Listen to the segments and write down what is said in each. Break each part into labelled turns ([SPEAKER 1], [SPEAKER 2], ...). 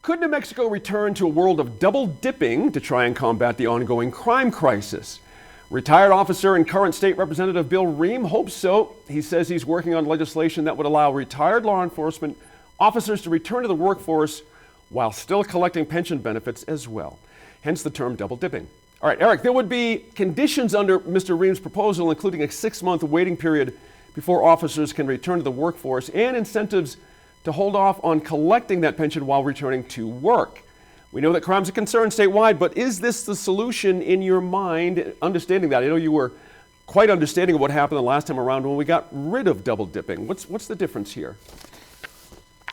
[SPEAKER 1] Could New Mexico return to a world of double dipping to try and combat the ongoing crime crisis? Retired officer and current state representative Bill Rehm hopes so. He says he's working on legislation that would allow retired law enforcement officers to return to the workforce while still collecting pension benefits as well. Hence the term double dipping. All right, Eric, there would be conditions under Mr. Rehm's proposal, including a 6-month waiting period before officers can return to the workforce and incentives to hold off on collecting that pension while returning to work. We know that crime's a concern statewide, but is this the solution in your mind? Understanding that, I know you were quite understanding of what happened the last time around when we got rid of double dipping. What's the difference here?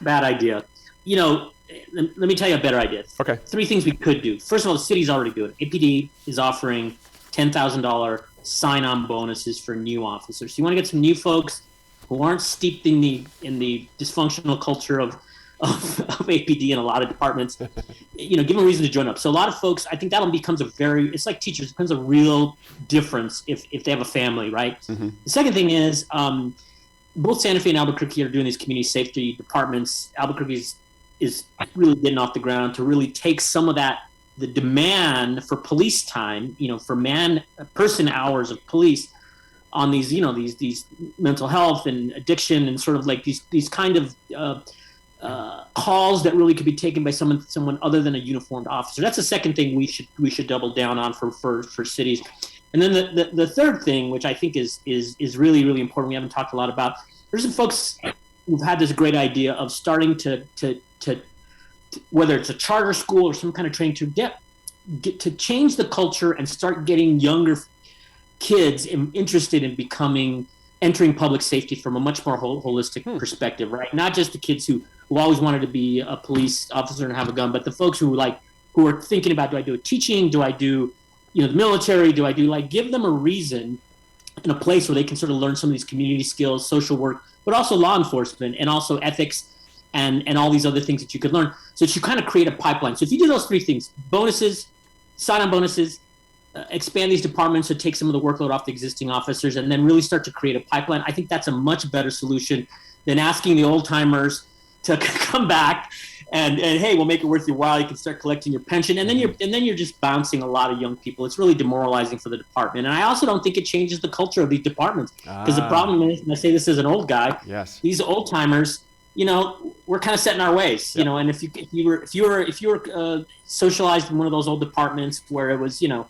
[SPEAKER 2] Bad idea. You know, let me tell you a better idea.
[SPEAKER 1] Okay.
[SPEAKER 2] 3 things we could do. First of all, the city's already doing it. APD is offering $10,000 sign-on bonuses for new officers. So you want to get some new folks who aren't steeped in the dysfunctional culture of APD in a lot of departments, you know, give them a reason to join up. So a lot of folks, I think that becomes it's like teachers, it becomes a real difference if they have a family, right? Mm-hmm. The second thing is, both Santa Fe and Albuquerque are doing these community safety departments. Albuquerque is really getting off the ground to really take some of the demand for police time, you know, for person hours of police on these, you know, these mental health and addiction and sort of like these kind of calls that really could be taken by someone other than a uniformed officer. That's the second thing we should double down on for cities. And then the third thing, which I think is really, really important, we haven't talked a lot about, there's some folks who've had this great idea of starting to whether it's a charter school or some kind of training to get to change the culture and start getting younger kids interested in entering public safety from a much more holistic perspective, right? Not just the kids who always wanted to be a police officer and have a gun, but the folks who are thinking about, do I do teaching? Do I do, you know, the military? Do I do give them a reason in a place where they can sort of learn some of these community skills, social work, but also law enforcement and also ethics and all these other things that you could learn. So that you kind of create a pipeline. So if you do those 3 things, bonuses, sign-on bonuses, expand these departments to take some of the workload off the existing officers, and then really start to create a pipeline, I think that's a much better solution than asking the old timers to come back and hey, we'll make it worth your while. You can start collecting your pension, and then you're just bouncing a lot of young people. It's really demoralizing for the department, and I also don't think it changes the culture of these departments, because the problem is, and I say this as an old guy,
[SPEAKER 1] yes,
[SPEAKER 2] these old timers, you know, we're kind of set in our ways, you know, and if you were socialized in one of those old departments where it was, you know,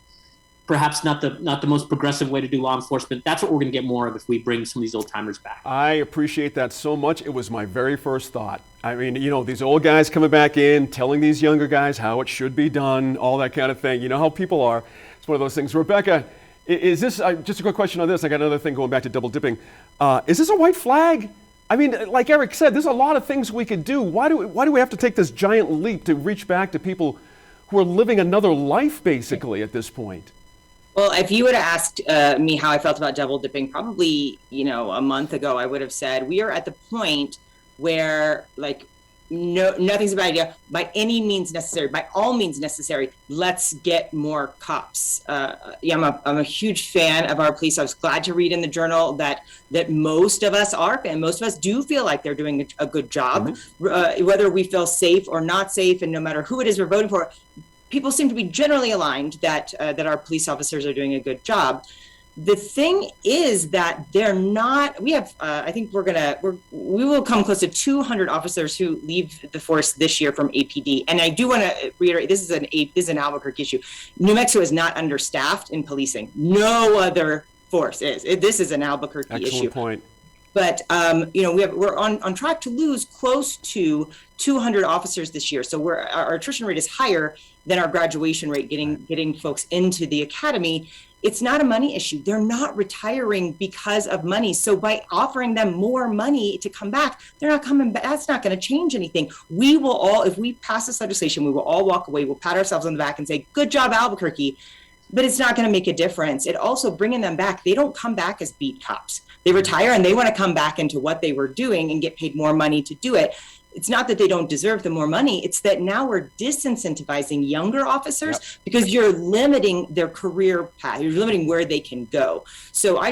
[SPEAKER 2] perhaps not the most progressive way to do law enforcement, that's what we're going to get more of if we bring some of these old timers back.
[SPEAKER 1] I appreciate that so much. It was my very first thought. I mean, you know, these old guys coming back in, telling these younger guys how it should be done, all that kind of thing. You know how people are. It's one of those things. Rebecca, is this, just a quick question on this, I got another thing going back to double dipping. Is this a white flag? I mean, like Eric said, there's a lot of things we could do. Why do we have to take this giant leap to reach back to people who are living another life, basically, at this point?
[SPEAKER 3] Well, if you would have asked me how I felt about double dipping, probably, you know, a month ago, I would have said we are at the point where, nothing's a bad idea by any means necessary, by all means necessary. Let's get more cops. I'm a huge fan of our police. I was glad to read in the Journal that most of us are, and most of us do feel like they're doing a good job, whether we feel safe or not safe, and no matter who it is we're voting for. People seem to be generally aligned that our police officers are doing a good job. The thing is that they're not. We have. I think we will come close to 200 officers who leave the force this year from APD. And I do want to reiterate: this is an Albuquerque issue. New Mexico is not understaffed in policing. No other force is. This is an Albuquerque issue.
[SPEAKER 1] Excellent point.
[SPEAKER 3] But we're on track to lose close to 200 officers this year. So our attrition rate is higher than our graduation rate, getting folks into the academy. It's not a money issue. They're not retiring because of money. So by offering them more money to come back, they're not coming back. That's not going to change anything. We will all, if we pass this legislation, we will all walk away. We'll pat ourselves on the back and say, good job, Albuquerque. But it's not going to make a difference. It also, bringing them back, they don't come back as beat cops. They retire and they want to come back into what they were doing and get paid more money to do it. it's not that they don't deserve the more money. It's that now we're disincentivizing younger officers because you're limiting their career path. You're limiting where they can go. So I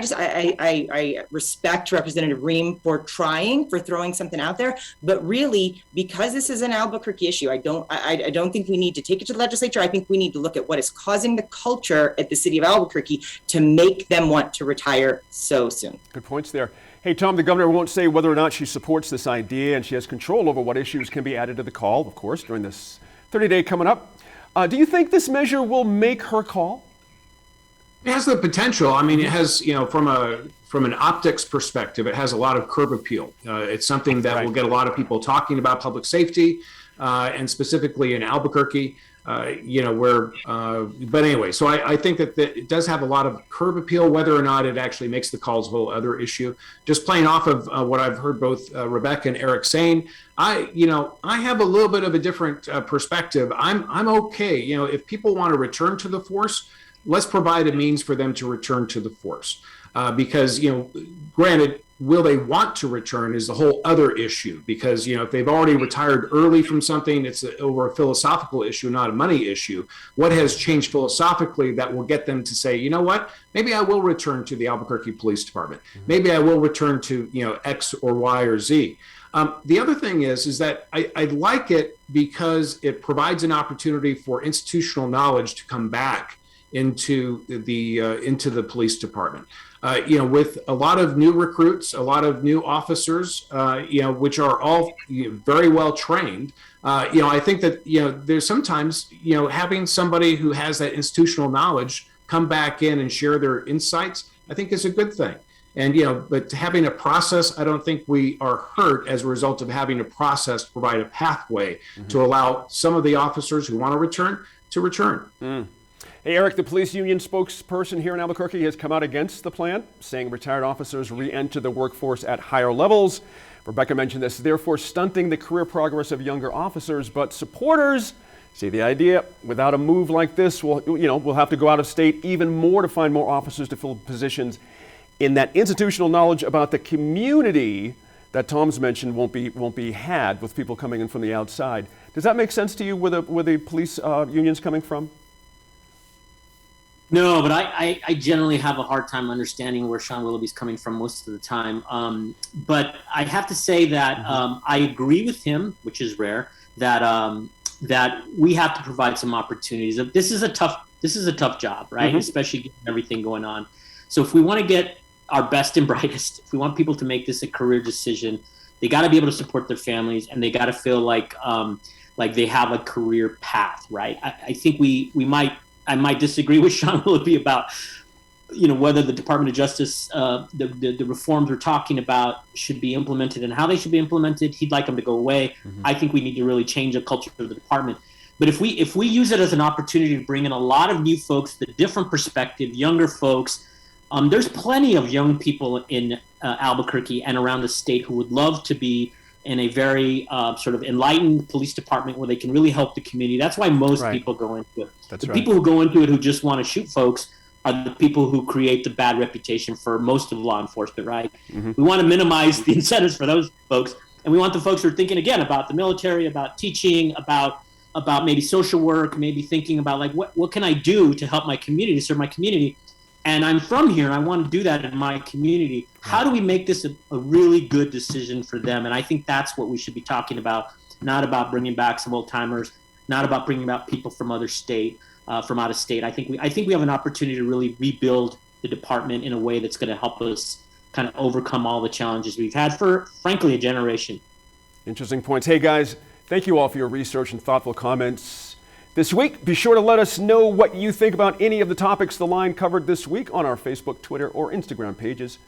[SPEAKER 3] respect Representative Ream for trying, for throwing something out there, but really, because this is an Albuquerque issue, I don't think we need to take it to the legislature. I think we need to look at what is causing the culture at the city of Albuquerque to make them want to retire so soon.
[SPEAKER 1] Good points there. Hey, Tom, the governor won't say whether or not she supports this idea, and she has control over what issues can be added to the call, of course, during this 30-day coming up. Do you think this measure will make her call?
[SPEAKER 4] It has the potential. I mean, it has, from an optics perspective, it has a lot of curb appeal. It's something that will get a lot of people talking about public safety, and specifically in Albuquerque. But anyway, so I think that it does have a lot of curb appeal. Whether or not it actually makes the call is a whole other issue. Just playing off of what I've heard both Rebecca and Eric saying, I have a little bit of a different perspective. I'm okay. If people want to return to the force, let's provide a means for them to return to the force. Because, granted, will they want to return is the whole other issue, because, if they've already retired early from something, it's over a philosophical issue, not a money issue. What has changed philosophically that will get them to say, you know what, maybe I will return to the Albuquerque Police Department. Maybe I will return to, X or Y or Z. The other thing is that I like it because it provides an opportunity for institutional knowledge to come back into the police department. With a lot of new recruits, a lot of new officers, which are all very well trained. I think that, there's sometimes, having somebody who has that institutional knowledge come back in and share their insights, I think is a good thing. And, but having a process, I don't think we are hurt as a result of having a process to provide a pathway to allow some of the officers who want to return to return.
[SPEAKER 1] Hey, Eric, the police union spokesperson here in Albuquerque has come out against the plan, saying retired officers re-enter the workforce at higher levels. Rebecca mentioned this, therefore stunting the career progress of younger officers, but supporters see the idea. Without a move like this, we'll have to go out of state even more to find more officers to fill positions in that institutional knowledge about the community that Tom's mentioned won't be had with people coming in from the outside. Does that make sense to you where the police union's coming from?
[SPEAKER 2] No, but I generally have a hard time understanding where Sean Willoughby's coming from most of the time. But I have to say that I agree with him, which is rare, that we have to provide some opportunities. This is a tough job, right? Especially given everything going on. So if we want to get our best and brightest, if we want people to make this a career decision, they got to be able to support their families, and they got to feel like they have a career path, right? I think I might disagree with Sean Willoughby about, whether the Department of Justice, the reforms we're talking about should be implemented and how they should be implemented. He'd like them to go away. I think we need to really change the culture of the department. But if we use it as an opportunity to bring in a lot of new folks, the different perspective, younger folks, there's plenty of young people in Albuquerque and around the state who would love to be in a very sort of enlightened police department where they can really help the community. That's why most people go into it. People who go into it who just want to shoot folks are the people who create the bad reputation for most of law enforcement, right? We want to minimize the incentives for those folks. And we want the folks who are thinking, again, about the military, about teaching, about maybe social work, maybe thinking about like, what can I do to help my community, serve my community? And I'm from here. I want to do that in my community. How do we make this a really good decision for them? And I think that's what we should be talking about, not about bringing back some old timers, not about bringing back people from out of state. I think we have an opportunity to really rebuild the department in a way that's going to help us kind of overcome all the challenges we've had for, frankly, a generation.
[SPEAKER 1] Interesting points. Hey, guys, thank you all for your research and thoughtful comments this week. Be sure to let us know what you think about any of the topics The Line covered this week on our Facebook, Twitter, or Instagram pages.